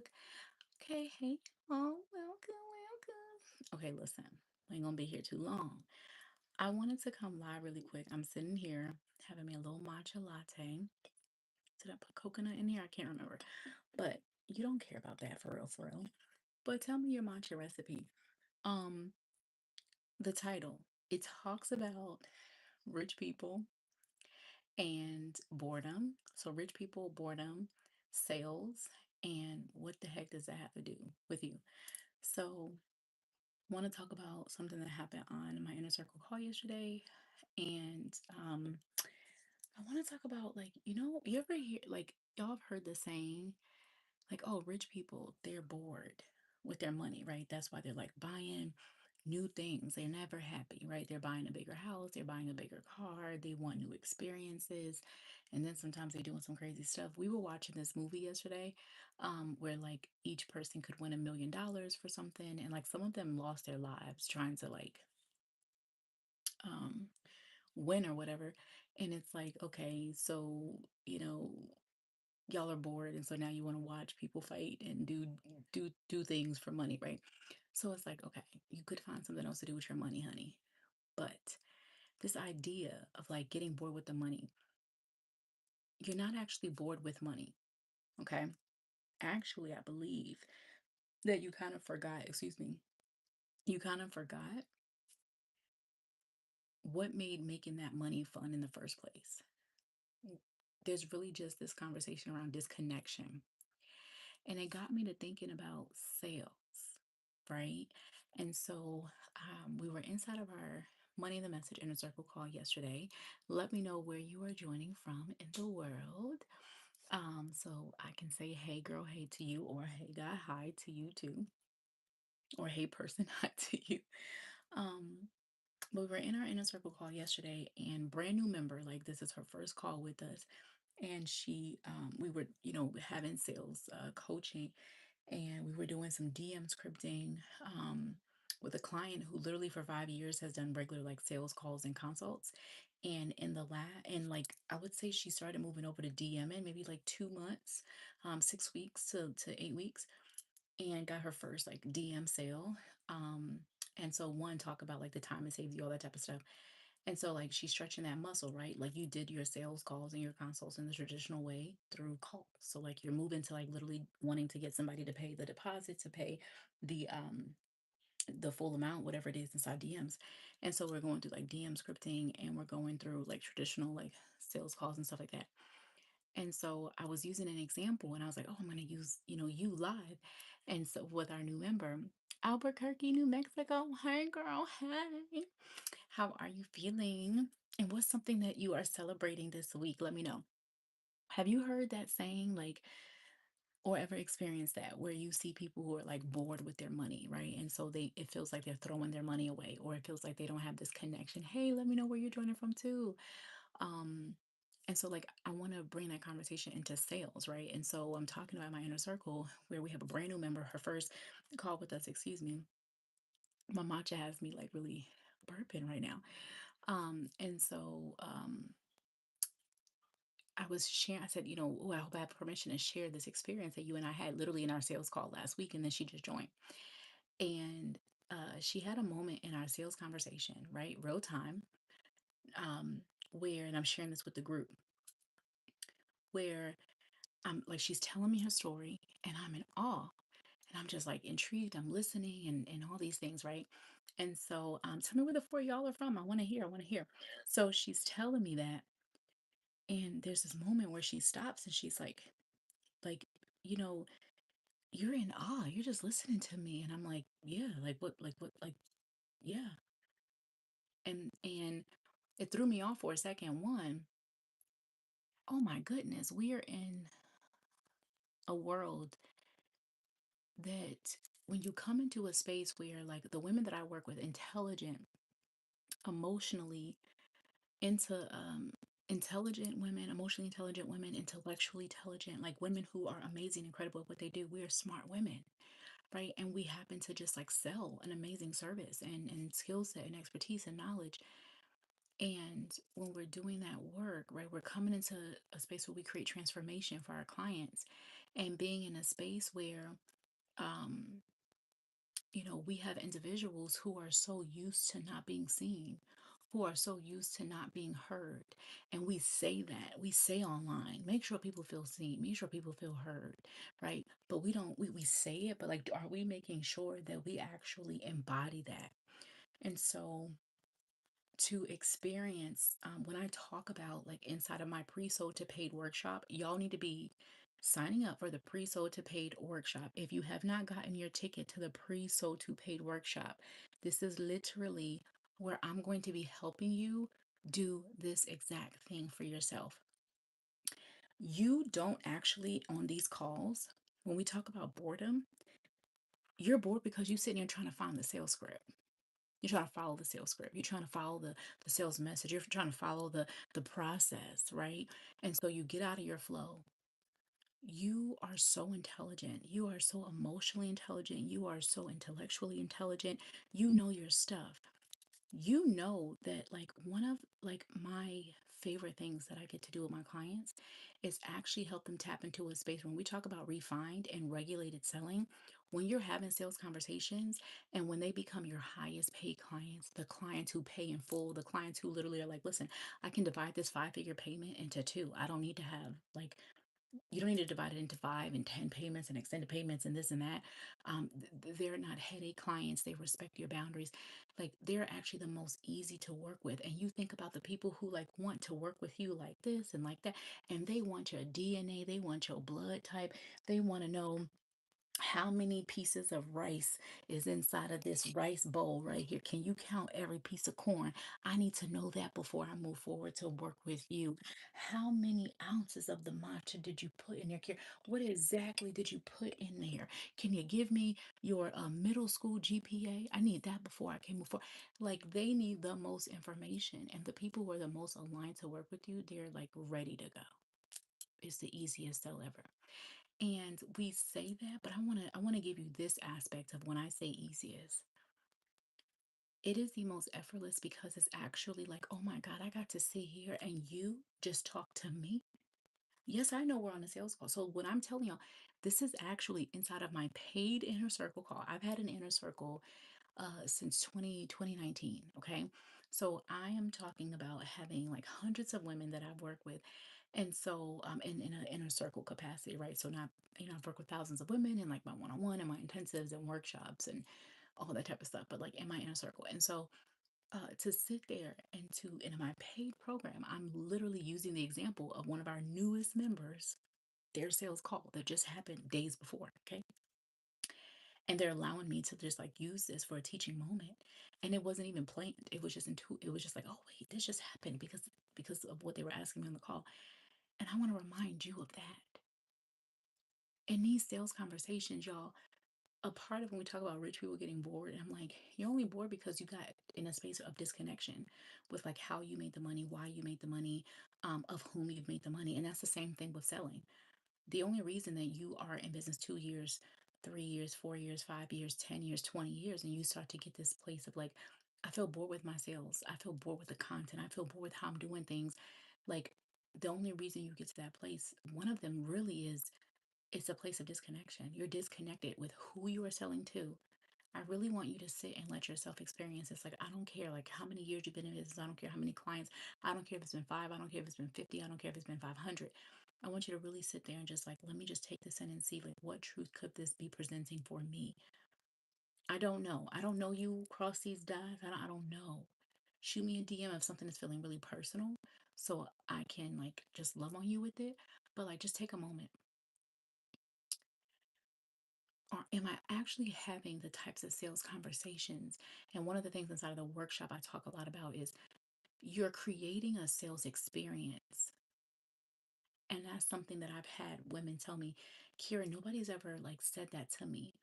Facebook. Okay, hey, oh, welcome, welcome. Okay, listen, we ain't gonna be here too long. I wanted to come live really quick. I'm sitting here having me a little matcha latte. Did I put coconut in here? I can't remember. But you don't care about that for real, for real. But tell me your matcha recipe. Um, the title, it talks about rich people and boredom. So rich people, boredom, sales, and what the heck does that have to do with you? So want to talk about something that happened on my inner circle call yesterday, and I want to talk about, like, you ever hear, like, y'all have heard the saying, like, oh, rich people, they're bored with their money, right? That's why they're like buying new things. They're never happy, right? They're buying a bigger house, they're buying a bigger car, they want new experiences, and then sometimes they're doing some crazy stuff. We were watching this movie yesterday, where like each person could win $1 million for something, and like some of them lost their lives trying to like um win or whatever. And it's like, okay, so you know, y'all are bored, and so now you want to watch people fight and do things for money, right? So it's like, okay, you could find something else to do with your money, honey. But this idea of like getting bored with the money, you're not actually bored with money, okay? Actually, I believe that you kind of forgot, excuse me, you kind of forgot what made making that money fun in the first place. There's really just this conversation around disconnection. And it got me to thinking about sales, right? And so we were inside of our Money in the Message Inner Circle call yesterday. Let me know where you are joining from in the world. So I can say, hey girl, hey to you, or hey guy, hi to you too, or hey person, hi to you. Um, but we were in our inner circle call yesterday, and brand new member, like this is her first call with us. And we were, having sales coaching, and we were doing some DM scripting with a client who literally for 5 years has done regular like sales calls and consults. And and like I would say she started moving over to DMing maybe like 2 months, 6 weeks to 8 weeks, and got her first like DM sale. Um, and so one talk about like the time it saves you, all that type of stuff. And so like she's stretching that muscle, right? Like you did your sales calls and your consults in the traditional way through calls. So like you're moving to like literally wanting to get somebody to pay the deposit, to pay the the full amount, whatever it is inside DMs. And so we're going through like DM scripting, and we're going through like traditional like sales calls and stuff like that. And so I was using an example, and I was like, oh, I'm going to use, you live. And so with our new member, Albuquerque, New Mexico. Hey, girl. Hey. How are you feeling? And what's something that you are celebrating this week? Let me know. Have you heard that saying, like, or ever experienced that where you see people who are like bored with their money, right? And so it feels like they're throwing their money away, or it feels like they don't have this connection. Hey, let me know where you're joining from too. Um, and so, like, I want to bring that conversation into sales, right? And so, I'm talking about my inner circle where we have a brand new member, her first call with us, excuse me. My matcha has me like really burping right now. And so, I was sharing, I said, oh, I hope I have permission to share this experience that you and I had literally in our sales call last week. And then she just joined. And she had a moment in our sales conversation, right? Real time, um, where, and I'm sharing this with the group, where I'm like, she's telling me her story, and I'm in awe, and I'm just like intrigued. I'm listening, and all these things, right? And so, tell me where the four of y'all are from. I want to hear. I want to hear. So she's telling me that, and there's this moment where she stops and she's like, you know, you're in awe. You're just listening to me, and I'm like, yeah, like what, like, yeah. And it threw me off for a second. One, oh my goodness, we are in a world that when you come into a space where like the women that I work with, intelligent, emotionally into intelligent women, emotionally intelligent women, intellectually intelligent, like women who are amazing, incredible at what they do. We are smart women, right? And we happen to just like sell an amazing service and skill set and expertise and knowledge. And when we're doing that work, right, we're coming into a space where we create transformation for our clients. and being in a space where, um, we have individuals who are so used to not being seen, who are so used to not being heard. And we say that, we say online, make sure people feel seen, make sure people feel heard, right? But we don't, we say it, but like, are we making sure that we actually embody that? And so, to experience, when I talk about like inside of my pre-sold to paid workshop, y'all need to be signing up for the pre-sold to paid workshop. If you have not gotten your ticket to the pre-sold to paid workshop, this is literally where I'm going to be helping you do this exact thing for yourself. You don't actually, on these calls, when we talk about boredom, you're bored because you're sitting here trying to find the sales script. You're trying to follow the sales script. You're trying to follow the sales message. You're trying to follow the process, right? And so you get out of your flow. You are so intelligent. You are so emotionally intelligent. You are so intellectually intelligent. You know your stuff. You know that like one of like my favorite things that I get to do with my clients is actually help them tap into a space when we talk about refined and regulated selling. When you're having sales conversations and when they become your highest paid clients, the clients who pay in full, the clients who literally are like, listen, I can divide this 5-figure payment into two. I don't need to have like, you don't need to divide it into 5 and 10 payments and extended payments and this and that. They're not headache clients. They respect your boundaries. Like they're actually the most easy to work with. And you think about the people who like want to work with you like this and like that, and they want your DNA, they want your blood type, they want to know how many pieces of rice is inside of this rice bowl right here. Can you count every piece of corn? I need to know that before I move forward to work with you. How many ounces of the matcha did you put in your care? What exactly did you put in there? Can you give me your middle school GPA? I need that before I can move forward. Like they need the most information, and the people who are the most aligned to work with you, they're like ready to go. It's the easiest sell ever. And we say that, but I want to give you this aspect of when I say easiest. It is the most effortless because it's actually like, oh my God, I got to sit here and you just talk to me. Yes, I know we're on a sales call. So when I'm telling y'all, this is actually inside of my paid inner circle call. I've had an inner circle since 2019. Okay. So I am talking about having like hundreds of women that I've worked with. And so in an inner circle capacity, right? So not, I've worked with thousands of women in like my one-on-one and my intensives and workshops and all that type of stuff, but like in my inner circle. And so to sit there and in my paid program, I'm literally using the example of one of our newest members, their sales call that just happened days before. Okay. And they're allowing me to just like use this for a teaching moment, and it wasn't even planned. It was just it was just like, oh wait, this just happened because of what they were asking me on the call. And I want to remind you of that in these sales conversations, y'all. A part of when we talk about rich people getting bored, and I'm like, you're only bored because you got in a space of disconnection with like how you made the money, why you made the money, of whom you've made the money. And that's the same thing with selling. The only reason that you are in business 2 years, 3 years, 4 years, 5 years, 10 years, 20 years, and you start to get this place of like, I feel bored with my sales. I feel bored with the content. I feel bored with how I'm doing things. Like, the only reason you get to that place, one of them really is it's a place of disconnection. You're disconnected with who you are selling to. I really want you to sit and let yourself experience this. Like, I don't care like how many years you've been in business. I don't care how many clients. I don't care if it's been 5. I don't care if it's been 50. I don't care if it's been 500. I want you to really sit there and just like, let me just take this in and see like what truth could this be presenting for me? I don't know. I don't know you cross these dots. I don't know. Shoot me a DM if something is feeling really personal so I can like just love on you with it. But like, just take a moment. Or am I actually having the types of sales conversations? And one of the things inside of the workshop I talk a lot about is you're creating a sales experience. And that's something that I've had women tell me, Kira, nobody's ever like said that to me.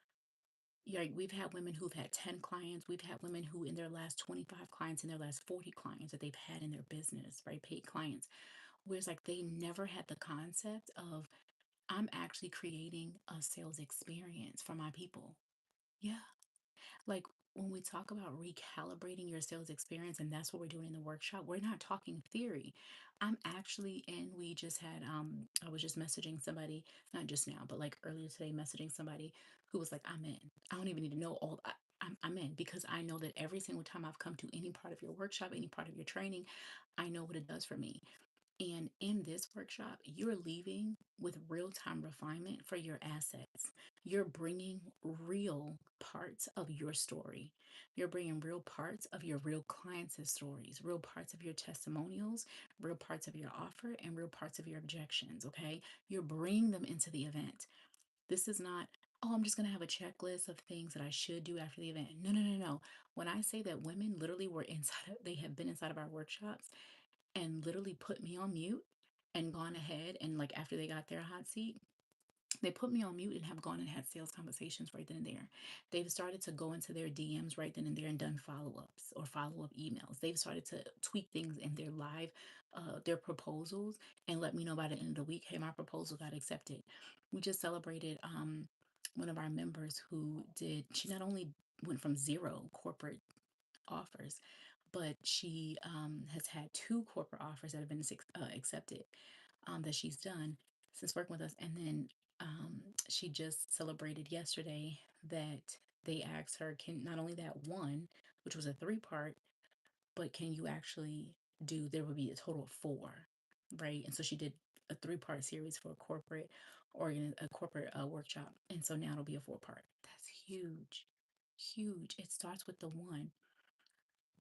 Yeah, we've had women who've had 10 clients. We've had women who in their last 25 clients, in their last 40 clients that they've had in their business, right? Paid clients. Whereas like they never had the concept of I'm actually creating a sales experience for my people. Yeah. Like when we talk about recalibrating your sales experience, and that's what we're doing in the workshop, we're not talking theory. I'm actually, and we just had, I was just messaging somebody, not just now, but like earlier today, messaging somebody who was like, I'm in. I don't even need to know all. I'm in because I know that every single time I've come to any part of your workshop, any part of your training, I know what it does for me. And in this workshop, you're leaving with real time refinement for your assets. You're bringing real parts of your story. You're bringing real parts of your real clients' stories, real parts of your testimonials, real parts of your offer, and real parts of your objections. Okay. You're bringing them into the event. This is not, oh, I'm just going to have a checklist of things that I should do after the event. No, no, no, no. When I say that women literally were inside, they have been inside of our workshops and literally put me on mute and gone ahead and like after they got their hot seat, they put me on mute and have gone and had sales conversations right then and there. They've started to go into their DMs right then and there and done follow-ups or follow-up emails. They've started to tweak things in their live, their proposals, and let me know by the end of the week, hey, my proposal got accepted. We just celebrated one of our members who did, she not only went from zero corporate offers, but she has had two corporate offers that have been accepted that she's done since working with us. And then she just celebrated yesterday that they asked her, can not only that one, which was a three-part, but can you actually do, there would be a total of four, right? And so she did a three-part series for a corporate workshop. And so now it'll be a four-part. That's huge, huge. It starts with the one,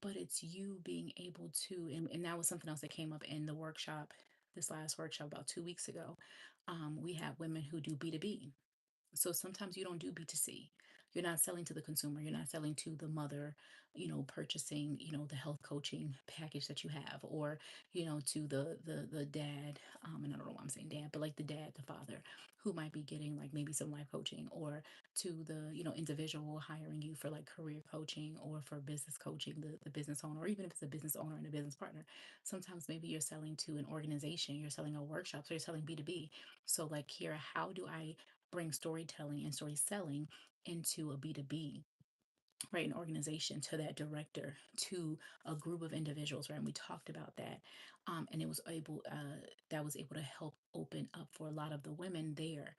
but it's you being able to, and that was something else that came up in the workshop, this last workshop about 2 weeks ago. We have women who do B2B. So sometimes you don't do B2C. You're not selling to the consumer. You're not selling to the mother, purchasing, the health coaching package that you have, or, to the dad, and I don't know why I'm saying dad, but like the dad, the father, who might be getting like maybe some life coaching, or to the, individual hiring you for like career coaching or for business coaching, the business owner, or even if it's a business owner and a business partner. Sometimes maybe you're selling to an organization, you're selling a workshop, so you're selling B2B. So like here, how do I bring storytelling and story selling into a B2B, right? An organization, to that director, to a group of individuals, right? And we talked about that. And it was able, that was able to help open up for a lot of the women there.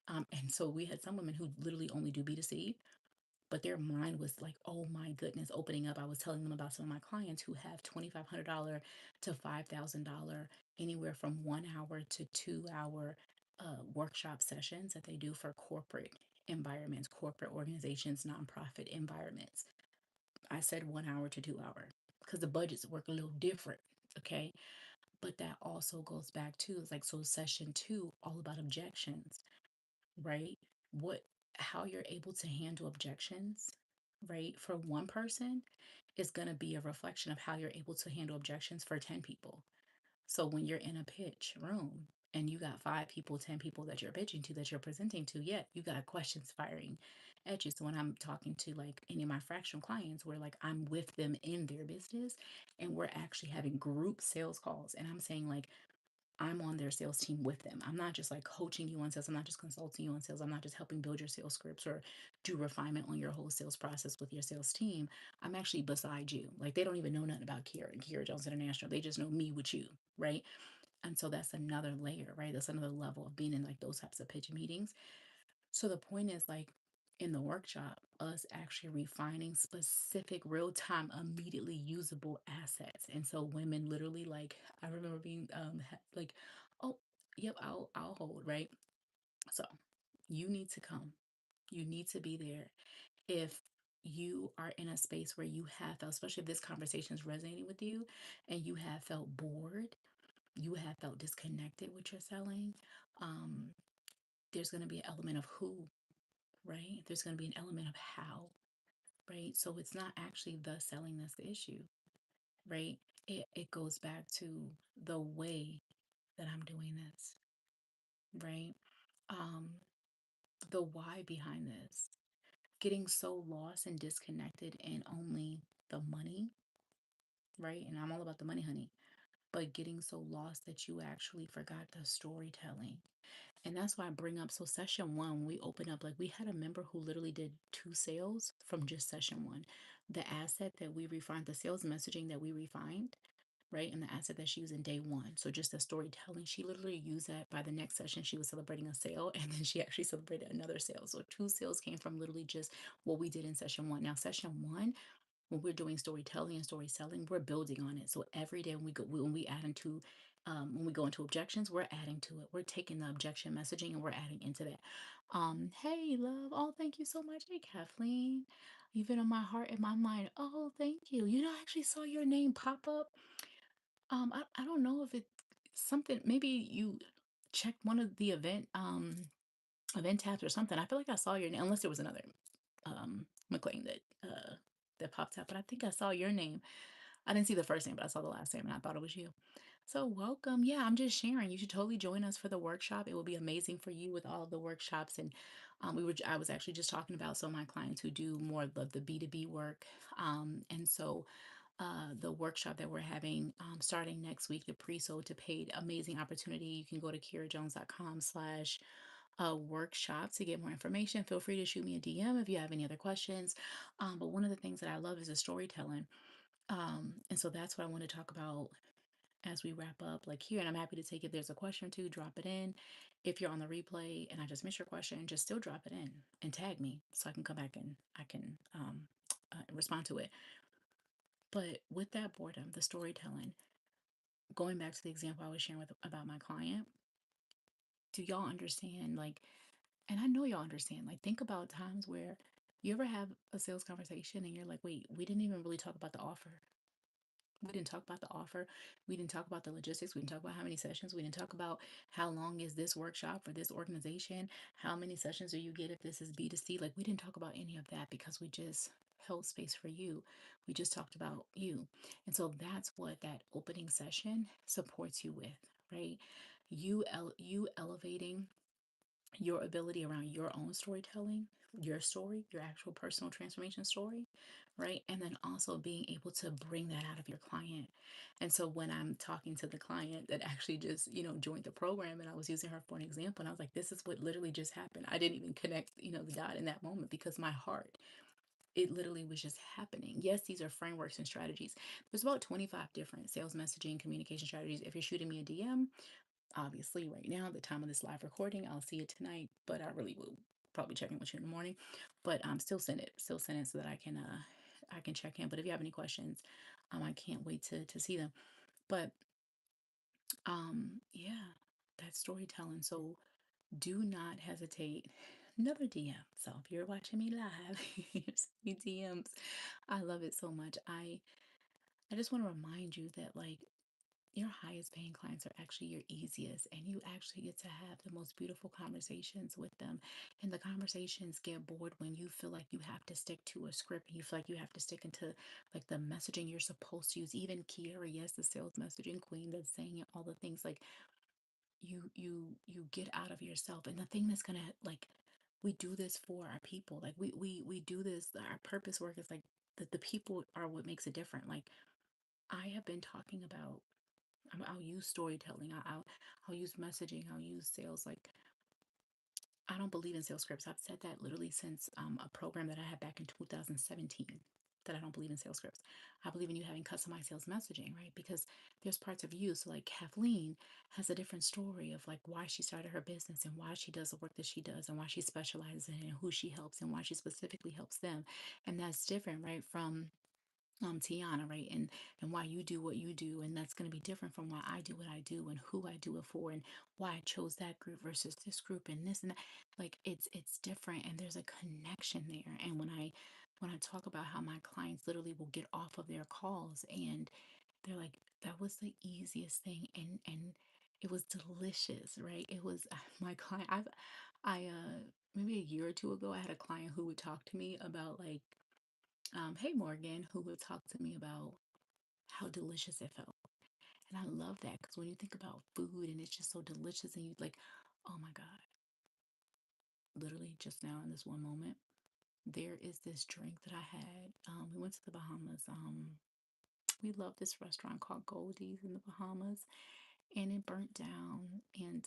And so we had some women who literally only do B2C, but their mind was like, oh my goodness, opening up. I was telling them about some of my clients who have $2,500 to $5,000, anywhere from 1 hour to 2 hour workshop sessions that they do for corporate environments, corporate organizations, nonprofit environments. I said 1 hour to 2 hour because the budgets work a little different. Okay. But that also goes back to, it's like, so session two, all about objections, right? What, how you're able to handle objections, right? For one person is going to be a reflection of how you're able to handle objections for 10 people. So when you're in a pitch room and you got 5 people, 10 people that you're pitching to, that you're presenting to, yet you got questions firing at you. So when I'm talking to like any of my fractional clients, where like I'm with them in their business and we're actually having group sales calls, and I'm saying like, I'm on their sales team with them. I'm not just like coaching you on sales. I'm not just consulting you on sales. I'm not just helping build your sales scripts or do refinement on your whole sales process with your sales team. I'm actually beside you. Like they don't even know nothing about Kiera and Kiera Jones International. They just know me with you, right? And so that's another layer, right? That's another level of being in like those types of pitch meetings. So the point is like in the workshop, us actually refining specific real time, immediately usable assets. And so women literally like, I remember being like, oh, yep, I'll hold, right? So you need to come. You need to be there. If you are in a space where you have felt, especially if this conversation is resonating with you and you have felt bored, you have felt disconnected with your selling, um, there's going to be an element of who, right? There's going to be an element of how, right? So it's not actually the selling that's the issue, right? It goes back to the way that I'm doing this, right? Um, the why behind this. Getting so lost and disconnected in only the money, right? And I'm all about the money, honey. But getting so lost that you actually forgot the storytelling. And that's why I bring up, so session one, we open up, like we had a member who literally did 2 sales from just session one. The asset that we refined, the sales messaging that we refined, right? And the asset that she used in day one. So just the storytelling, she literally used that. By the next session, she was celebrating a sale, and then she actually celebrated another sale. So 2 sales came from literally just what we did in session one. Now, session one, when we're doing storytelling and story selling, we're building on it. So every day when we add into when we go into objections, we're adding to it. We're taking the objection messaging and we're adding into that. Hey, love. Oh, thank you so much. Hey, Kathleen. You've been on my heart and my mind. Oh, thank you. I actually saw your name pop up. I don't know if it's something, maybe you checked one of the event tabs or something. I feel like I saw your name, unless there was another McLean that popped up, but I think I saw your name. I didn't see the first name, but I saw the last name and I thought it was you. So welcome. Yeah, I'm just sharing. You should totally join us for the workshop. It will be amazing for you with all of the workshops. And I was actually just talking about some of my clients who do more of the B2B work. And so the workshop that we're having starting next week, the pre-sold to paid, amazing opportunity. You can go to KiraJones.com/a workshop to get more information. Feel free to shoot me a DM if you have any other questions. But one of the things that I love is the storytelling. And so that's what I want to talk about as we wrap up, like here. And I'm happy to take, if there's a question or two, drop it in. If you're on the replay and I just missed your question, just still drop it in and tag me so I can come back and I can respond to it. But with that boredom, the storytelling, going back to the example I was sharing about my client, do y'all understand? Like, and I know y'all understand, like, think about times where you ever have a sales conversation and you're like, wait, we didn't even really talk about the offer. We didn't talk about the offer. We didn't talk about the logistics. We didn't talk about how many sessions. We didn't talk about how long is this workshop for this organization. How many sessions do you get if this is B2C? Like, we didn't talk about any of that because we just held space for you. We just talked about you. And so that's what that opening session supports you with, right? You elevating your ability around your own storytelling, your story, your actual personal transformation story, right? And then also being able to bring that out of your client. And so when I'm talking to the client that actually just, joined the program, and I was using her for an example, and I was like, this is what literally just happened. I didn't even connect, the dot in that moment because my heart, it literally was just happening. Yes, these are frameworks and strategies. There's about 25 different sales messaging communication strategies. If you're shooting me a DM, obviously right now, the time of this live recording, I'll see it tonight, but I really will probably check in with you in the morning. But still send it so that I can check in. But if you have any questions, I can't wait to see them. But yeah, that's storytelling. So do not hesitate. Another DM. So if you're watching me live, here's me DMs. I love it so much. I just want to remind you that, like, your highest paying clients are actually your easiest, and you actually get to have the most beautiful conversations with them. And the conversations get bored when you feel like you have to stick to a script and you feel like you have to stick into, like, the messaging you're supposed to use. Even Kiara, yes, the sales messaging queen that's saying it, all the things, like, you get out of yourself. And the thing that's gonna, like, we do this for our people. Like, we do this, our purpose work is like, the people are what makes it different. Like, I have been talking about, I'll use storytelling. I'll use messaging. I'll use sales. Like, I don't believe in sales scripts. I've said that literally since a program that I had back in 2017. That I don't believe in sales scripts. I believe in you having customized sales messaging, right? Because there's parts of you. So, like, Kathleen has a different story of, like, why she started her business and why she does the work that she does and why she specializes in it and who she helps and why she specifically helps them. And that's different, right, from Tiana, right? And why you do what you do, and that's going to be different from why I do what I do and who I do it for and why I chose that group versus this group and this and that. Like, it's different, and there's a connection there. And when I talk about how my clients literally will get off of their calls and they're like, that was the easiest thing, and it was delicious, right? It was my client. I maybe a year or two ago, I had a client who would talk to me about, like, hey Morgan, who would talk to me about how delicious it felt. And I love that because when you think about food and it's just so delicious, and you like, oh my God, literally just now in this one moment, there is this drink that I had. We went to the Bahamas. We love this restaurant called Goldie's in the Bahamas. and it burnt down. And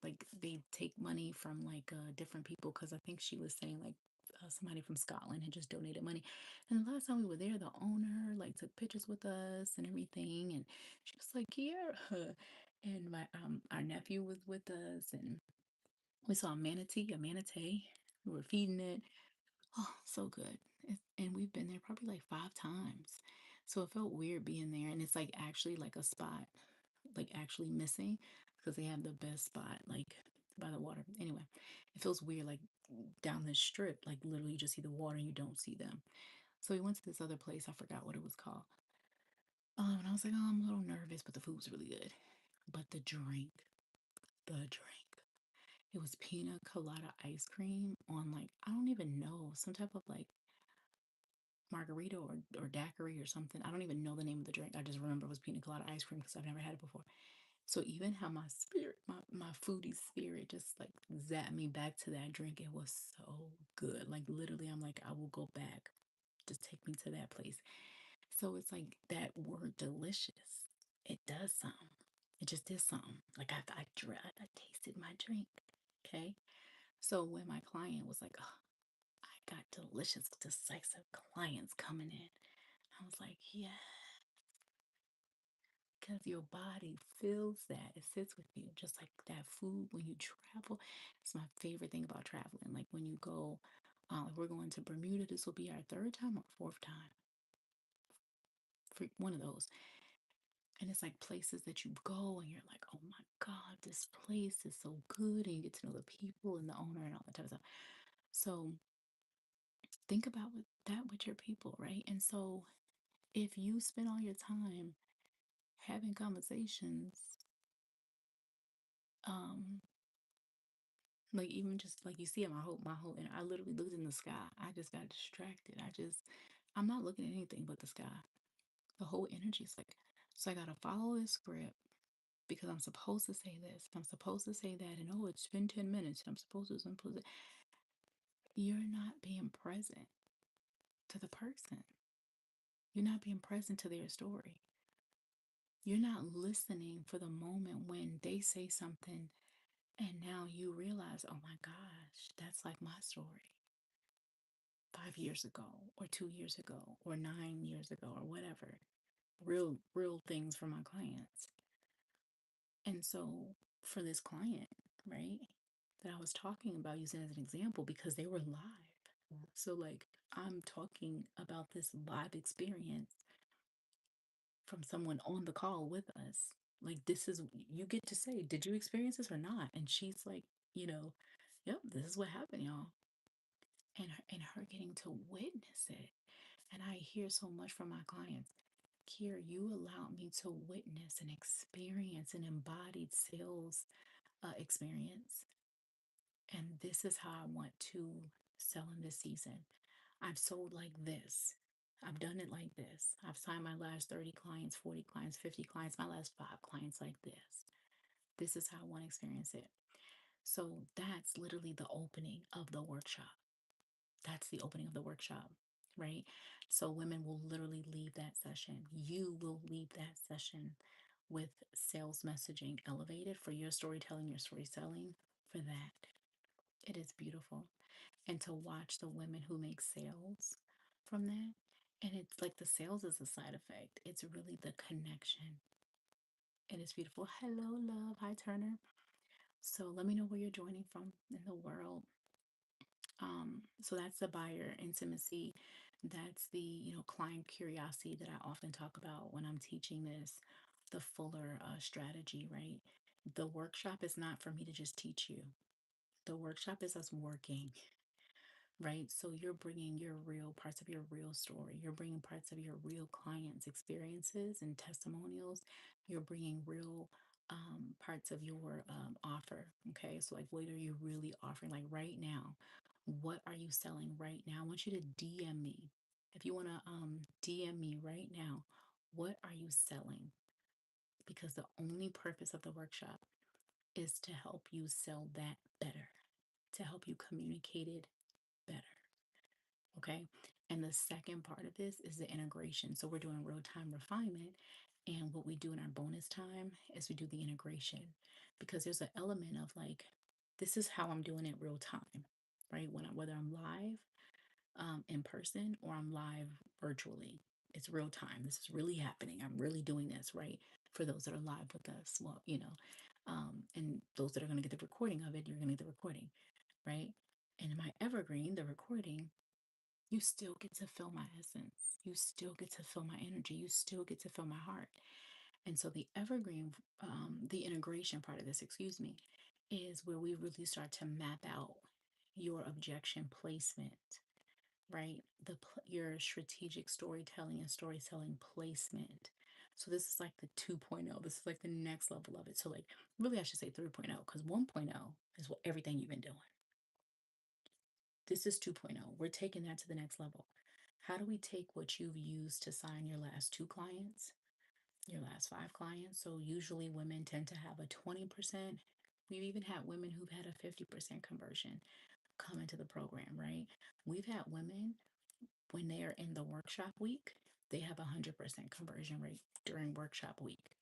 like they take money from like different people, because I think she was saying like somebody from Scotland had just donated money. And the last time we were there, the owner like took pictures with us and everything, and she was like, yeah. And my our nephew was with us, and we saw a manatee, a manatee. We were feeding it. Oh, so good. And we've been there probably like 5 times. So it felt weird being there. And it's like actually like a spot, like actually missing, because they have the best spot, like by the water. Anyway, it feels weird, like down this strip, like literally you just see the water and you don't see them. So we went to this other place. I forgot what it was called. And I was like, oh, I'm a little nervous, but the food was really good. But the drink. It was pina colada ice cream on like, I don't even know, some type of like margarita or daiquiri or something. I don't even know the name of the drink. I just remember it was pina colada ice cream because I've never had it before. So even how my spirit, my foodie spirit just like zapped me back to that drink. It was so good. Like literally, I'm like, I will go back. Just take me to that place. So it's like that word delicious. It does something. It just did something. Like I tasted my drink. Okay. So when my client was like, oh, I got delicious, decisive clients coming in, I was like, yeah, because your body feels that. It sits with you, just like that food when you travel. It's my favorite thing about traveling. Like when you go, like we're going to Bermuda. This will be our third time or fourth time, for one of those. And it's like places that you go and you're like, oh my God, this place is so good. And you get to know the people and the owner and all that type of stuff. So think about that with your people, right? And so if you spend all your time having conversations, um, like even just like you see it, and I literally looked in the sky. I just got distracted. I'm not looking at anything but the sky. The whole energy is like, so I gotta follow this script because I'm supposed to say this, I'm supposed to say that, and oh, it's been 10 minutes, and I'm supposed to. You're not being present to the person. You're not being present to their story. You're not listening for the moment when they say something and now you realize, oh my gosh, that's like my story 5 years ago, or 2 years ago, or 9 years ago, or whatever. Real things for my clients. And so for this client, right, that I was talking about, using as an example because they were live. So like I'm talking about this live experience from someone on the call with us. Like this is, you get to say, did you experience this or not? And she's like, you know, yep, this is what happened, y'all. And her getting to witness it. And I hear so much from my clients. Kier, you allowed me to witness and experience an embodied sales experience. And this is how I want to sell in this season. I've sold like this. I've done it like this. I've signed my last 30 clients, 40 clients, 50 clients, my last 5 clients like this. This is how I want to experience it. So that's literally the opening of the workshop. That's the opening of the workshop, right? So women will literally leave that session. You will leave that session with sales messaging elevated for your storytelling, your story selling, for that. It is beautiful. And to watch the women who make sales from that. And it's like the sales is a side effect. It's really the connection. And it's beautiful. Hello, love. Hi, Turner. So let me know where you're joining from in the world. So that's the buyer intimacy. That's the, client curiosity that I often talk about when I'm teaching this, the fuller strategy, right? The workshop is not for me to just teach you. The workshop is us working, right? So you're bringing your real parts of your real story. You're bringing parts of your real clients' experiences and testimonials. You're bringing real parts of your offer. Okay. So, like, what are you really offering? Like, right now, what are you selling right now? I want you to DM me. If you want to DM me right now, what are you selling? Because the only purpose of the workshop is to help you sell that better, to help you communicate it better. Okay. And the second part of this is the integration. So we're doing real time refinement. And what we do in our bonus time is we do the integration, because there's an element of like, this is how I'm doing it real time, right? Whether I'm live in person or I'm live virtually, it's real time. This is really happening. I'm really doing this, right? For those that are live with us, well, and those that are going to get the recording of it, you're going to get the recording, right? And in my evergreen, the recording, you still get to feel my essence. You still get to feel my energy. You still get to feel my heart. And so the evergreen, the integration part of this, excuse me, is where we really start to map out your objection placement, right? Your strategic storytelling and storytelling placement. So this is like the 2.0. This is like the next level of it. So like really I should say 3.0, because 1.0 is what everything you've been doing. This is 2.0. We're taking that to the next level. How do we take what you've used to sign your last 2 clients, your last 5 clients? So usually women tend to have a 20%. We've even had women who've had a 50% conversion come into the program, right? We've had women, when they are in the workshop week, they have a 100% conversion rate during workshop week,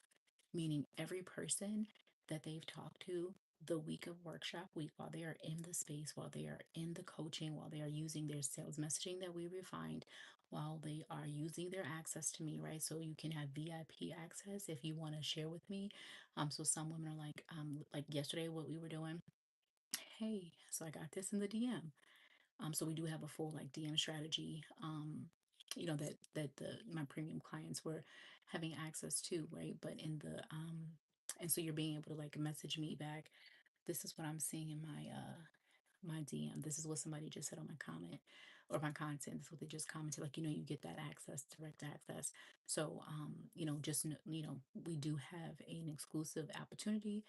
meaning every person that they've talked to the week of workshop week, while they are in the space, while they are in the coaching, while they are using their sales messaging that we refined, while they are using their access to me, right? So you can have VIP access if you want to share with me. So some women are like yesterday, what we were doing. Hey, so I got this in the DM. So we do have a full like DM strategy, that my premium clients were having access to, right? But and so you're being able to like message me back. This is what I'm seeing in my DM. This is what somebody just said on my comment or my content. This is what they just commented. Like, you get that access, direct access. So, we do have an exclusive opportunity.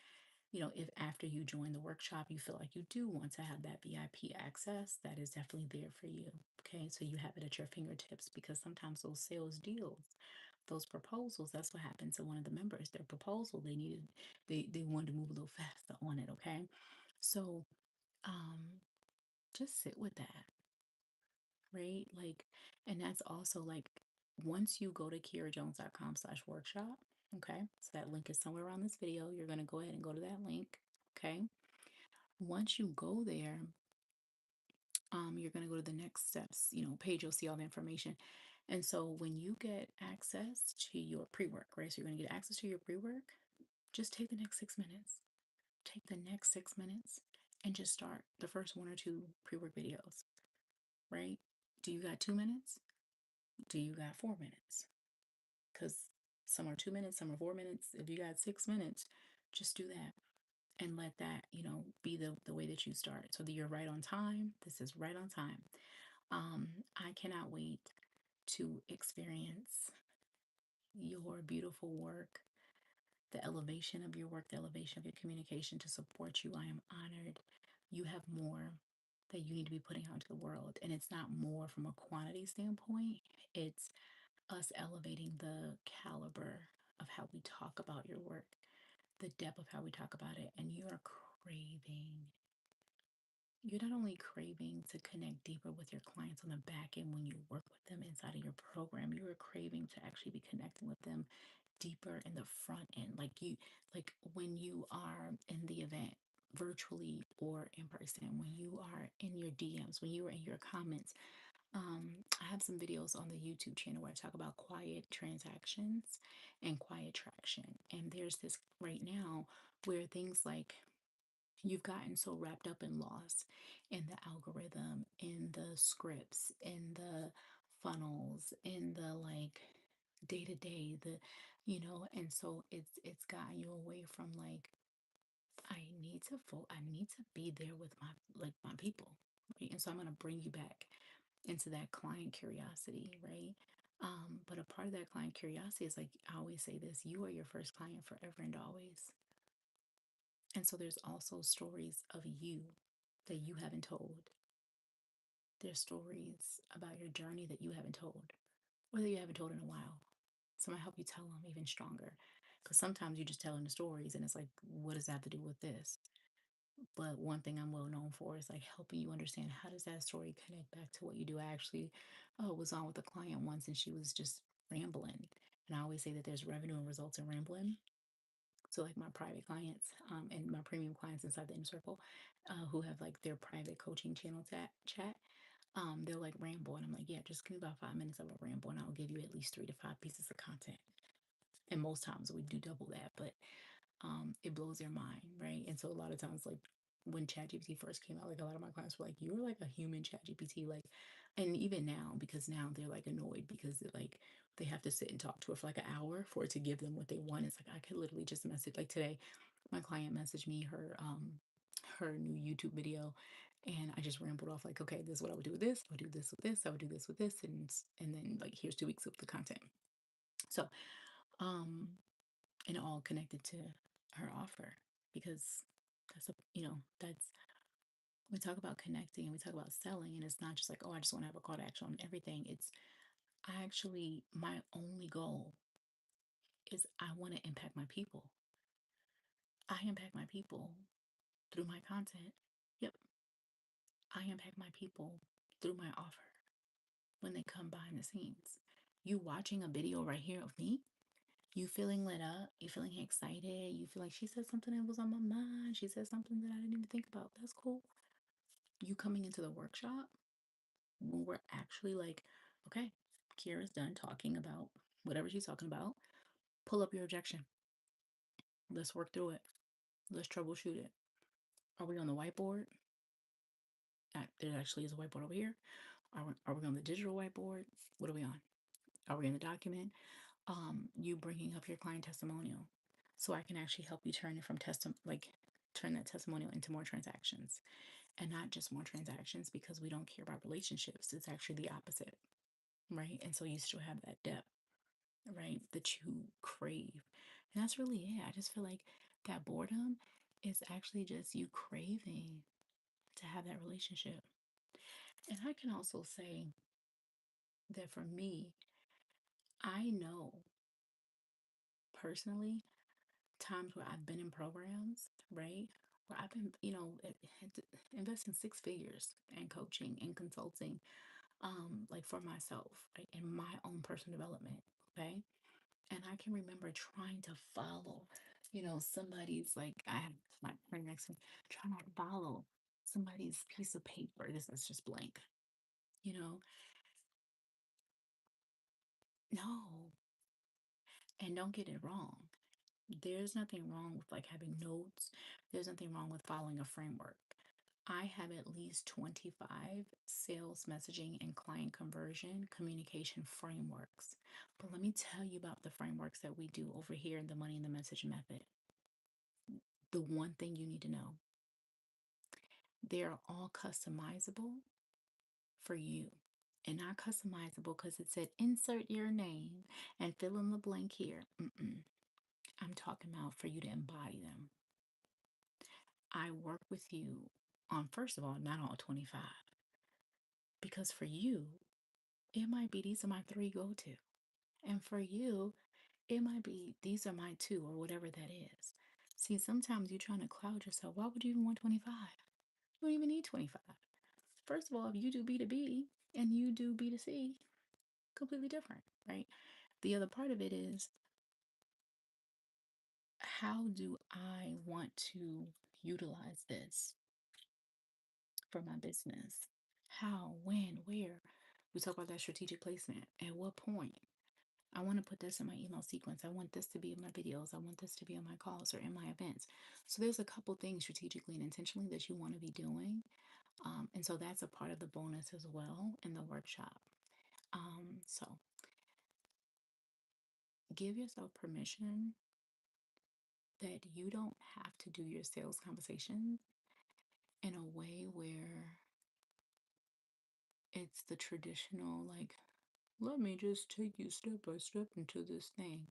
If after you join the workshop, you feel like you do want to have that VIP access, that is definitely there for you. Okay. So you have it at your fingertips, because sometimes those sales deals, those proposals, that's what happened to one of the members. Their proposal, they wanted to move a little faster on it. Okay. So, just sit with that, right? Like, and that's also like, once you go to kiarajones.com/workshop, okay, so that link is somewhere around this video. You're going to go ahead and go to that link. Okay. Once you go there, you're going to go to the next steps, page. You'll see all the information. And so when you get access to your pre-work, right? So you're going to get access to your pre-work. Just take the next 6 minutes. Take the next 6 minutes and just start the first 1 or 2 pre-work videos, right? Do you got 2 minutes? Do you got 4 minutes? Because some are 2 minutes, some are 4 minutes. If you got 6 minutes, just do that and let that, be the way that you start, so that you're right on time. This is right on time. I cannot wait to experience your beautiful work, the elevation of your work, the elevation of your communication, to support you. I am honored. You have more that you need to be putting out into the world. And it's not more from a quantity standpoint, it's us elevating the caliber of how we talk about your work, the depth of how we talk about it. And you're not only craving to connect deeper with your clients on the back end when you work with them inside of your program, you are craving to actually be connecting with them deeper in the front end. Like when you are in the event, virtually or in person, when you are in your DMs, when you are in your comments. I have some videos on the YouTube channel where I talk about quiet transactions and quiet traction. And there's this right now where things like, you've gotten so wrapped up and lost in the algorithm, in the scripts, in the funnels, in the like day to day, and so it's gotten you away from like, I need to be there with my people, right? And so I'm gonna bring you back into that client curiosity, right? But a part of that client curiosity is like, I always say this: you are your first client forever and always. And so there's also stories of you that you haven't told. There's stories about your journey that you haven't told, or that you haven't told in a while. So I'm gonna help you tell them even stronger. Because sometimes you're just telling the stories and it's like, what does that have to do with this? But one thing I'm well known for is like helping you understand, how does that story connect back to what you do. I actually was on with a client once, and she was just rambling. And I always say that there's revenue and results in rambling. So like my private clients and my premium clients inside the inner circle who have like their private coaching channel chat, they'll like ramble. And I'm like, yeah, just give me about 5 minutes of a ramble and I'll give you at least 3 to 5 pieces of content. And most times we do double that, but it blows their mind, right? And so a lot of times, like when ChatGPT first came out, like a lot of my clients were like, "You're like a human ChatGPT," like, and even now, because now they're like annoyed because they're like they have to sit and talk to it for like an hour for it to give them what they want. It's like I could literally just message. Like today, my client messaged me her new YouTube video, and I just rambled off like, okay, this is what I would do with this. I would do this with this. I would do this with this, and then like here's 2 weeks of the content. So um and all connected to her offer because that's a that's we talk about connecting and we talk about selling, and it's not just like, oh, I just want to have a call to action on everything. It's I actually my only goal is I want to impact my people. I impact my people through my content. Yep, I impact my people through my offer when they come behind the scenes. You watching a video right here of me, you feeling lit up, you feeling excited, you feel like she said something that was on my mind, she said something that I didn't even think about. That's cool. You coming into the workshop when we're actually like, okay, Kiara's done talking about whatever she's talking about. Pull up your objection. Let's work through it. Let's troubleshoot it. Are we on the whiteboard? There actually is a whiteboard over here. Are we on the digital whiteboard? What are we on? Are we in the document? You bringing up your client testimonial so I can actually help you turn it from turn that testimonial into more transactions, and not just more transactions because we don't care about relationships. It's actually the opposite, right? And so you still have that depth, right, that you crave. And that's really it. I just feel like that boredom is actually just you craving to have that relationship. And I can also say that for me, I know personally times where I've been in programs, right? Where I've been, investing 6 figures in coaching and consulting, like for myself, right, in my own personal development, okay? And I can remember trying to follow, somebody's like, I have my friend next to me, trying to follow somebody's piece of paper. This is just blank, you know? No. And don't get it wrong. There's nothing wrong with like having notes. There's nothing wrong with following a framework. I have at least 25 sales messaging and client conversion communication frameworks. But let me tell you about the frameworks that we do over here in the Money in the Message method. The one thing you need to know, they're all customizable for you. And not customizable because it said insert your name and fill in the blank here. I'm talking about for you to embody them. I work with you on, first of all, not all 25. Because for you, it might be these are my 3 go to. And for you, it might be these are my 2 or whatever that is. See, sometimes you're trying to cloud yourself. Why would you even want 25? You don't even need 25. First of all, if you do B2B and you do B2C, completely different, right? The other part of it is, how do I want to utilize this for my business? How, when, where? We talk about that strategic placement. At what point? I want to put this in my email sequence. I want this to be in my videos. I want this to be on my calls or in my events. So there's a couple things strategically and intentionally that you want to be doing. And so that's a part of the bonus as well in the workshop. So give yourself permission that you don't have to do your sales conversations in a way where it's the traditional, like, let me just take you step by step into this thing.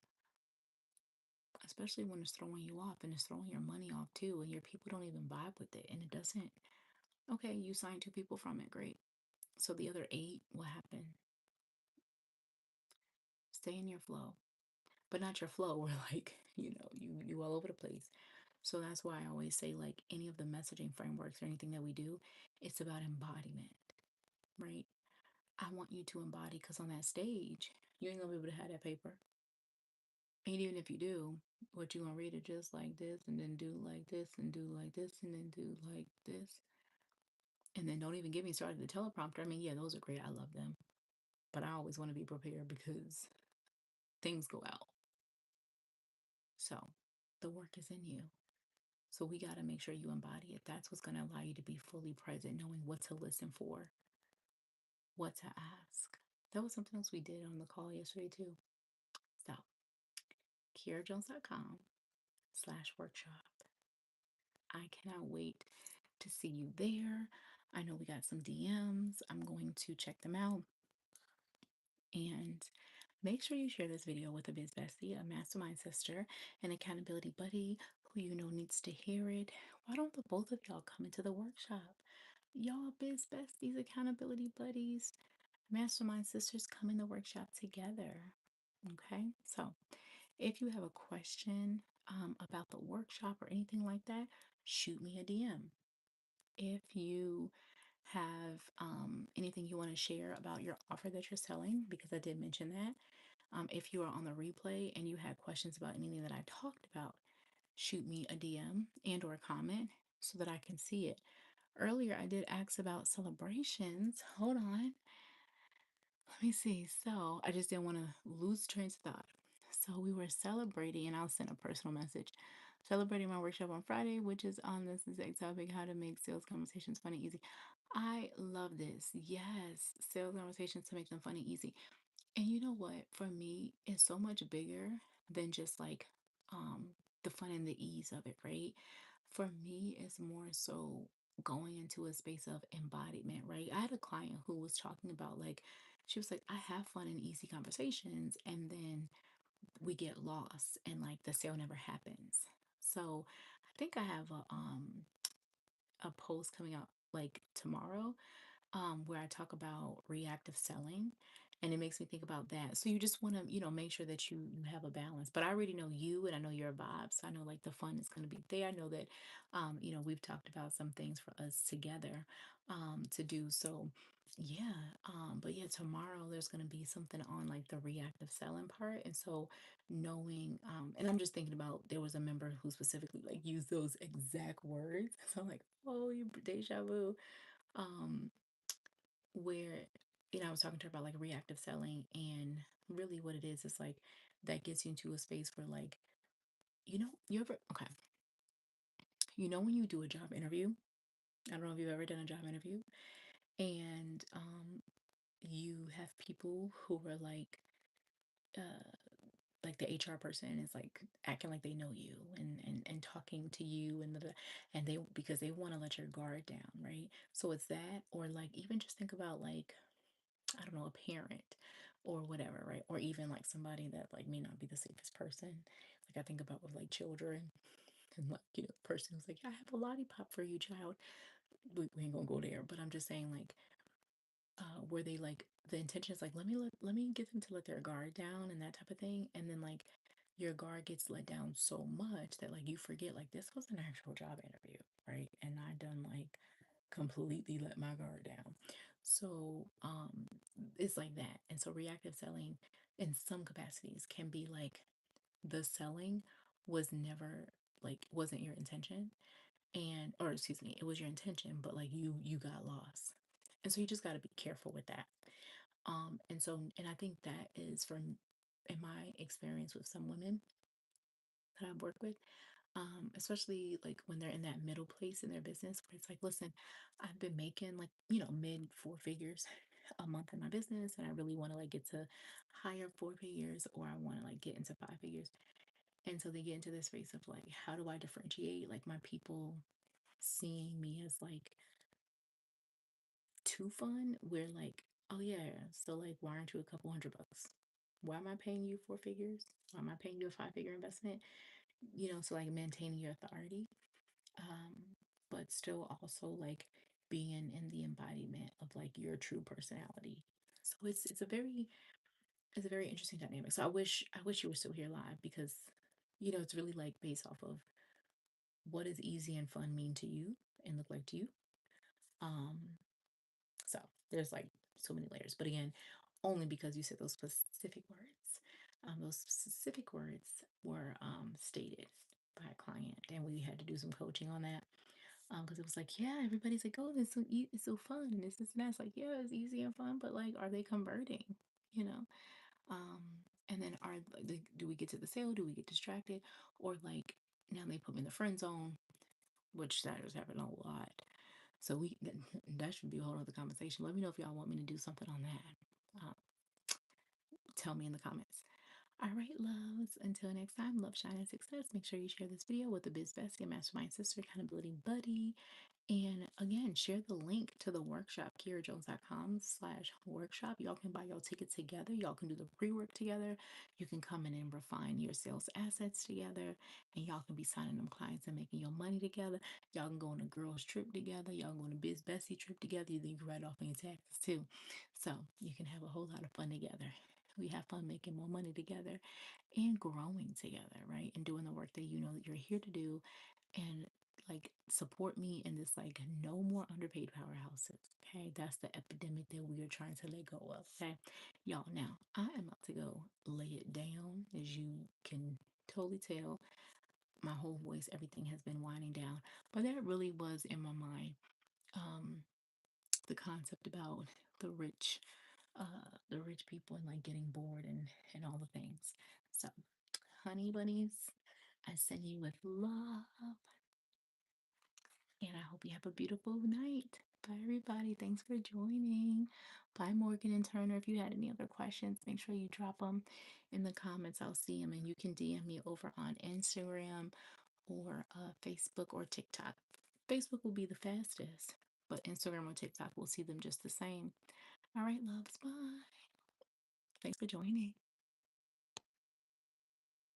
Especially when it's throwing you off and it's throwing your money off too, and your people don't even vibe with it. And it doesn't, okay, you signed 2 people from it, great. So the other 8, what happened? Stay in your flow, but not your flow where like, you all over the place. So that's why I always say, like, any of the messaging frameworks or anything that we do, it's about embodiment, right? I want you to embody because on that stage, you ain't gonna be able to have that paper. And even if you do, what you gonna read it just like this and then do like this and do like this and then do like this. And then don't even get me started the teleprompter. I mean, yeah, those are great. I love them. But I always want to be prepared because things go out. So the work is in you. So we got to make sure you embody it. That's what's going to allow you to be fully present, knowing what to listen for, what to ask. That was something else we did on the call yesterday too. So �KiaraJones.com/workshop. I cannot wait to see you there. I know we got some DMs. I'm going to check them out. And make sure you share this video with a biz bestie, a mastermind sister, an accountability buddy who you know needs to hear it. Why don't the both of y'all come into the workshop? Y'all biz besties, accountability buddies, mastermind sisters, come in the workshop together. Okay, so if you have a question about the workshop or anything like that, shoot me a DM. If you have anything you want to share about your offer that you're selling, because I did mention that. If you are on the replay and you had questions about anything that I talked about, shoot me a DM and or a comment so that I can see it. Earlier, I did ask about celebrations. Hold on. Let me see. So I just didn't want to lose trains of thought. So we were celebrating, and I'll send a personal message. Celebrating my workshop on Friday, which is on this exact topic, how to make sales conversations fun and easy. I love this. Yes, sales conversations to make them fun and easy. And you know what? For me, it's so much bigger than just like the fun and the ease of it, right? For me, it's more so going into a space of embodiment, right? I had a client who was talking about like she was like, I have fun and easy conversations, and then we get lost and like the sale never happens. So I think I have a post coming out like tomorrow where I talk about reactive selling, and it makes me think about that. So you just want to, make sure that you have a balance. But I already know you, and I know your vibe, so I know like the fun is going to be there. I know that, we've talked about some things for us together, to do. So yeah, but yeah, tomorrow there's going to be something on like the reactive selling part, and so knowing, and I'm just thinking about there was a member who specifically like used those exact words. So I'm like, oh, you deja vu. Um, where I was talking to her about like reactive selling, and really what it is like that gets you into a space where like you ever okay, when you do a job interview, I don't know if you've ever done a job interview, and you have people who are uh like the HR person is like acting like they know you and talking to you, and they because they want to let your guard down, right? So it's that, or like even just think about like, I don't know, a parent or whatever, right? Or even like somebody that like may not be the safest person. Like I think about with like children, and like, the person who's like, I have a lollipop for you, child. We ain't gonna go there, but I'm just saying like, where they like the intention is like, let me get them to let their guard down and that type of thing. And then like your guard gets let down so much that like you forget like this was an actual job interview, right? And I done like completely let my guard down. So it's like that. And so reactive selling in some capacities can be like the selling was never like wasn't your intention, and or excuse me, it was your intention, but like you got lost. And so you just got to be careful with that. And so, and I think that is from in my experience with some women that I've worked with, especially like when they're in that middle place in their business where it's like, listen, I've been making like, mid four figures a month in my business, and I really want to like get to higher four figures, or I want to like get into five figures. And so they get into this space of like, how do I differentiate like my people seeing me as like too fun? Where like, oh yeah, so like, why aren't you a couple $100? Why am I paying you four figures? Why am I paying you a five-figure investment? So like maintaining your authority, um, but still also like being in the embodiment of like your true personality. So it's a very interesting dynamic. So I wish you were still here live, because it's really like based off of what does easy and fun mean to you and look like to you. Um, so there's like so many layers, but again, only because you said those specific words. Those specific words were stated by a client, and we had to do some coaching on that. Because it was like, yeah, everybody's like, oh, it's so fun, and this and that. It's like, yeah, it's easy and fun, but like, are they converting? You know, um, and then do we get to the sale? Do we get distracted, or like now they put me in the friend zone, which that is happening a lot. So that should be a whole other conversation. Let me know if y'all want me to do something on that. Tell me in the comments. All right, loves. Until next time, love, shine, and success. Make sure you share this video with a biz bestie, a mastermind sister, accountability buddy. And again, share the link to the workshop, �KiraJones.com/workshop. Y'all can buy your tickets together. Y'all can do the pre-work together. You can come in and refine your sales assets together. And y'all can be signing them clients and making your money together. Y'all can go on a girls trip together. Y'all can go on a biz bestie trip together. You can write off on your taxes too. So you can have a whole lot of fun together. We have fun making more money together and growing together, right? And doing the work that you know that you're here to do, and like support me in this, like, no more underpaid powerhouses. Okay, that's the epidemic that we are trying to let go of. Okay, y'all, now I am about to go lay it down. As you can totally tell, my whole voice, everything has been winding down, but that really was in my mind. um the concept about the rich, the rich people, and like getting bored and all the things. So, honey bunnies, I send you with love, and I hope you have a beautiful night. Bye, everybody. Thanks for joining. Bye, Morgan and Turner. If you had any other questions, make sure you drop them in the comments. I'll see them, and you can DM me over on Instagram or Facebook or TikTok. Facebook will be the fastest, but Instagram or TikTok will see them just the same. All right, loves. Bye. Thanks for joining.